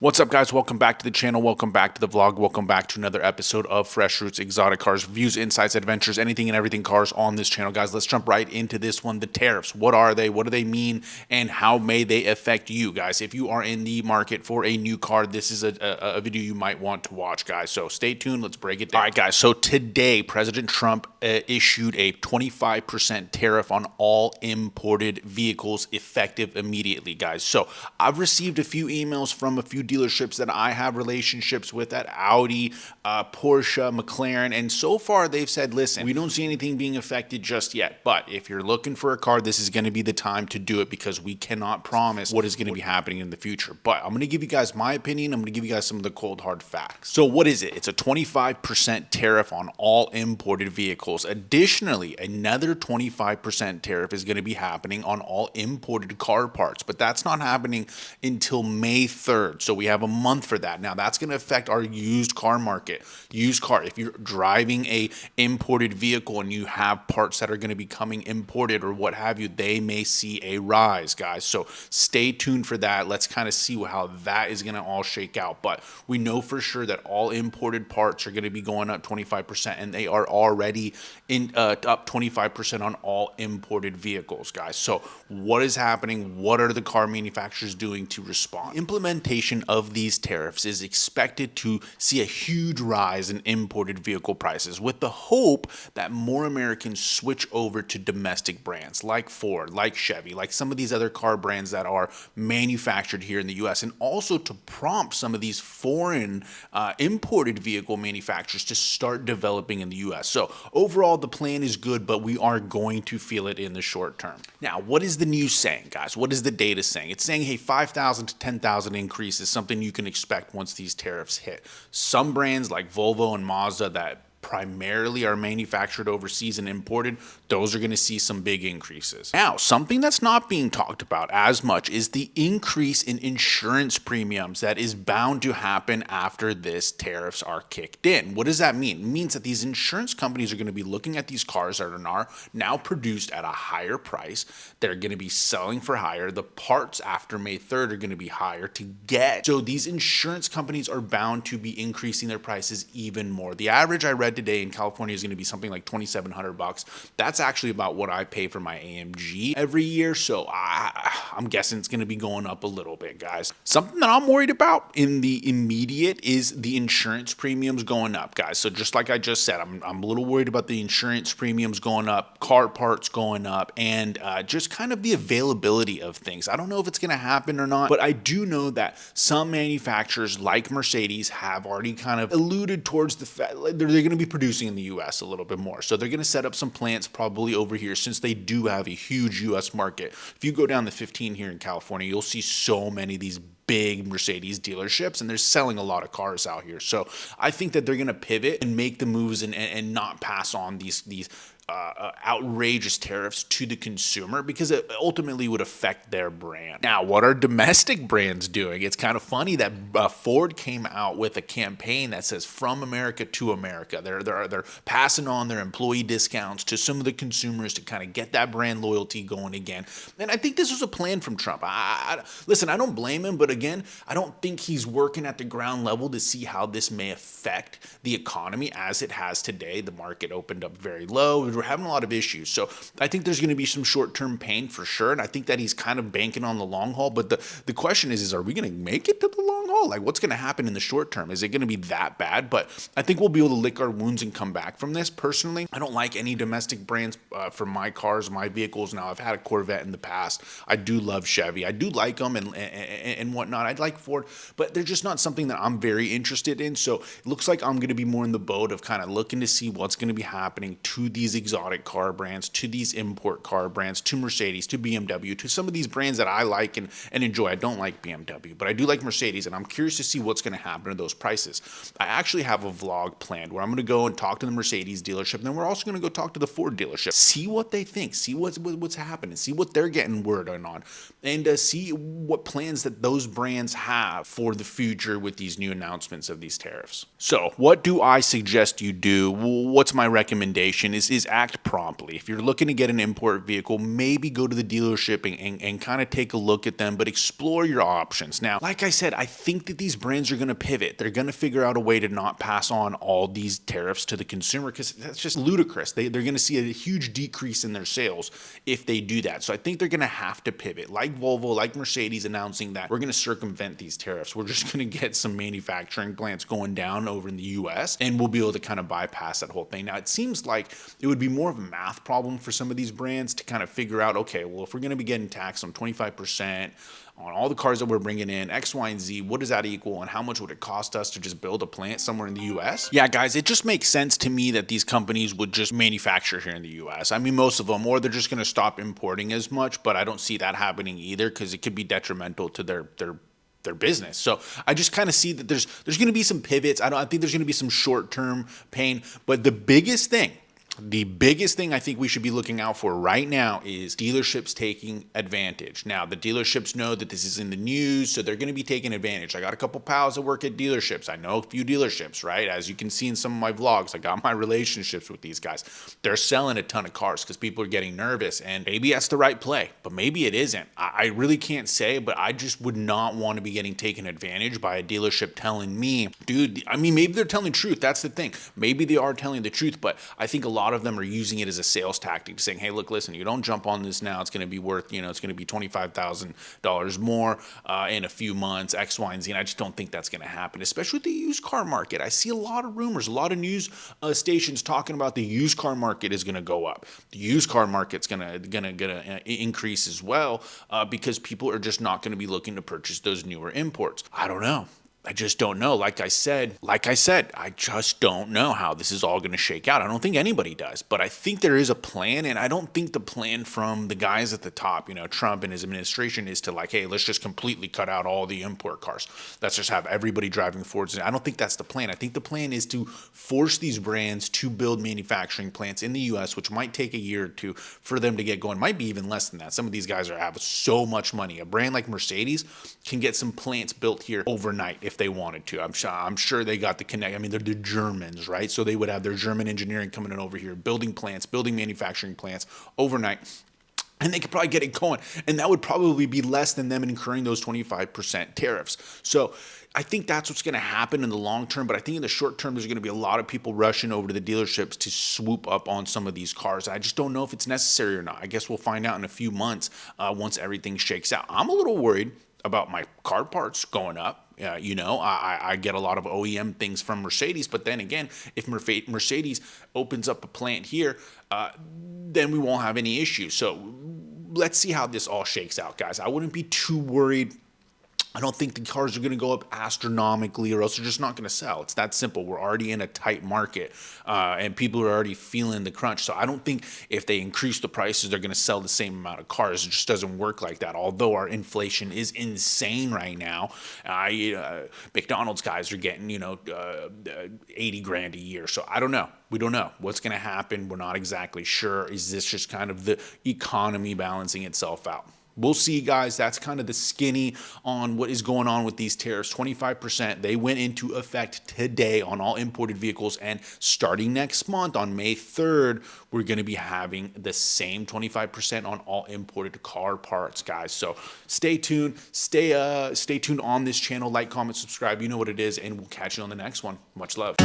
What's up, guys? Welcome back to the channel. Welcome back to the vlog. Welcome back to another episode of Fresh Roots Exotic Cars, Reviews, Insights, Adventures, anything and everything cars on this channel. Guys, let's jump right into this one. The tariffs. What are they? What do they mean? And how may they affect you, guys? If you are in the market for a new car, this is a video you might want to watch, guys. So stay tuned. Let's break it down. All right, guys. So today, President Trump issued a 25% tariff on all imported vehicles effective immediately, guys. So I've received a few emails from a few dealerships that I have relationships with at Audi, Porsche, McLaren, and so far they've said, listen, we don't see anything being affected just yet, but if you're looking for a car, this is going to be the time to do it because we cannot promise what is going to be happening in the future. But I'm going to give you guys my opinion. I'm going to give you guys some of the cold hard facts. So what is it? It's a 25% tariff on all imported vehicles. Additionally, another 25% tariff is going to be happening on all imported car parts, but that's not happening until May 3rd. So we have a month for that. Now that's going to affect our used car market. Used car, if you're driving a imported vehicle and you have parts that are going to be coming imported or what have you, they may see a rise, guys. So stay tuned for that. Let's kind of see how that is going to all shake out. But we know for sure that all imported parts are going to be going up 25%, and they are already up 25% on all imported vehicles, guys. So what is happening? What are the car manufacturers doing to respond? Implementation of these tariffs is expected to see a huge rise in imported vehicle prices, with the hope that more Americans switch over to domestic brands like Ford, like Chevy, like some of these other car brands that are manufactured here in the US, and also to prompt some of these foreign imported vehicle manufacturers to start developing in the US. So overall, the plan is good, but we are going to feel it in the short term. Now, what is the news saying, guys? What is the data saying? It's saying, hey, 5,000 to 10,000 increase is something you can expect once these tariffs hit. Some brands like Volvo and Mazda that primarily are manufactured overseas and imported, those are going to see some big increases. Now, something that's not being talked about as much is the increase in insurance premiums that is bound to happen after this tariffs are kicked in. What does that mean? It means that these insurance companies are going to be looking at these cars that are now produced at a higher price. They're going to be selling for higher. The parts after May 3rd are going to be higher to get. So these insurance companies are bound to be increasing their prices even more. The average I read today in California is going to be something like $2,700. That's actually about what I pay for my AMG every year. So I'm guessing it's going to be going up a little bit, guys. Something that I'm worried about in the immediate is the insurance premiums going up, guys. So just like I just said, I'm a little worried about the insurance premiums going up, car parts going up, and just kind of the availability of things. I don't know if it's going to happen or not, but I do know that some manufacturers like Mercedes have already kind of alluded towards the fact they're going to be producing in the US a little bit more. So they're going to set up some plants probably over here since they do have a huge US market. If you go down the 15 here in California, you'll see so many of these big Mercedes dealerships, and they're selling a lot of cars out here. So I think that they're going to pivot and make the moves and not pass on these outrageous tariffs to the consumer, because it ultimately would affect their brand. Now, what are domestic brands doing? It's kind of funny that Ford came out with a campaign that says "From America to America." They're passing on their employee discounts to some of the consumers to kind of get that brand loyalty going again. And I think this was a plan from Trump. Listen, I don't blame him, but again, I don't think he's working at the ground level to see how this may affect the economy as it has today. The market opened up very low. We're having a lot of issues. So I think there's going to be some short-term pain for sure. And I think that he's kind of banking on the long haul. But the question is are we going to make it to the long haul? Like, what's going to happen in the short term? Is it going to be that bad? But I think we'll be able to lick our wounds and come back from this. Personally, I don't like any domestic brands for my cars, my vehicles. Now, I've had a Corvette in the past. I do love Chevy. I do like them and whatnot. I'd like Ford, but they're just not something that I'm very interested in. So it looks like I'm going to be more in the boat of kind of looking to see what's going to be happening to these exotic car brands, to these import car brands, to Mercedes, to BMW, to some of these brands that I like and enjoy. I don't like BMW, but I do like Mercedes, and I'm curious to see what's going to happen to those prices. I actually have a vlog planned where I'm going to go and talk to the Mercedes dealership, and then we're also going to go talk to the Ford dealership, see what they think, see what's happening, see what they're getting word on, and see what plans that those brands have for the future with these new announcements of these tariffs. So what do I suggest you do? What's my recommendation is act promptly. If you're looking to get an import vehicle, maybe go to the dealership and kind of take a look at them, but explore your options. Now, like I said, I think think that these brands are going to pivot. They're going to figure out a way to not pass on all these tariffs to the consumer because that's just ludicrous. They're going to see a huge decrease in their sales if they do that. So I think they're going to have to pivot, like Volvo, like Mercedes announcing that we're going to circumvent these tariffs. We're just going to get some manufacturing plants going down over in the US and we'll be able to kind of bypass that whole thing. Now, it seems like it would be more of a math problem for some of these brands to kind of figure out, okay, well, if we're going to be getting taxed on 25%, on all the cars that we're bringing in, X, Y, and Z, what does that equal, and how much would it cost us to just build a plant somewhere in the US? Yeah, guys, it just makes sense to me that these companies would just manufacture here in the US. I mean, most of them, or they're just going to stop importing as much, but I don't see that happening either because it could be detrimental to their business. So I just kind of see that there's going to be some pivots. I think there's going to be some short-term pain, but the biggest thing I think we should be looking out for right now is dealerships taking advantage. Now, the dealerships know that this is in the news, so they're going to be taking advantage. I got a couple pals that work at dealerships. I know a few dealerships, right? As you can see in some of my vlogs, I got my relationships with these guys. They're selling a ton of cars because people are getting nervous, and maybe that's the right play, but maybe it isn't. I really can't say, but I just would not want to be getting taken advantage by a dealership telling me, dude, I mean, maybe they're telling the truth. That's the thing. Maybe they are telling the truth, but I think a lot of them are using it as a sales tactic, saying, hey, look, listen, you don't jump on this now, it's going to be worth, it's going to be $25,000 more in a few months, X, Y, and Z. And I just don't think that's going to happen, especially with the used car market. I see a lot of rumors, a lot of news stations talking about the used car market is going to go up. The used car market's going to increase as well because people are just not going to be looking to purchase those newer imports. I don't know. I just don't know. Like I said, I just don't know how this is all going to shake out. I don't think anybody does, but I think there is a plan, and I don't think the plan from the guys at the top, Trump and his administration, is to hey, let's just completely cut out all the import cars. Let's just have everybody driving Fords. I don't think that's the plan. I think the plan is to force these brands to build manufacturing plants in the U.S., which might take a year or two for them to get going. Might be even less than that. Some of these guys have so much money. A brand like Mercedes can get some plants built here overnight if they wanted to. I'm sure they got the connect. I mean, they're the Germans, right? So they would have their German engineering coming in over here, building plants, building manufacturing plants overnight. And they could probably get it going. And that would probably be less than them incurring those 25% tariffs. So I think that's what's going to happen in the long term. But I think in the short term, there's going to be a lot of people rushing over to the dealerships to swoop up on some of these cars. I just don't know if it's necessary or not. I guess we'll find out in a few months once everything shakes out. I'm a little worried about my car parts going up. I get a lot of OEM things from Mercedes, but then again, if Mercedes opens up a plant here, then we won't have any issues. So let's see how this all shakes out, guys. I wouldn't be too worried. I don't think the cars are going to go up astronomically, or else they're just not going to sell. It's that simple. We're already in a tight market, and people are already feeling the crunch. So I don't think if they increase the prices, they're going to sell the same amount of cars. It just doesn't work like that. Although our inflation is insane right now, McDonald's guys are getting 80 grand a year. So I don't know. We don't know what's going to happen. We're not exactly sure. Is this just kind of the economy balancing itself out? We'll see, guys. That's kind of the skinny on what is going on with these tariffs. 25%. They went into effect today on all imported vehicles. And starting next month on May 3rd, we're going to be having the same 25% on all imported car parts, guys. So stay tuned. Stay tuned on this channel. Like, comment, subscribe. You know what it is. And we'll catch you on the next one. Much love.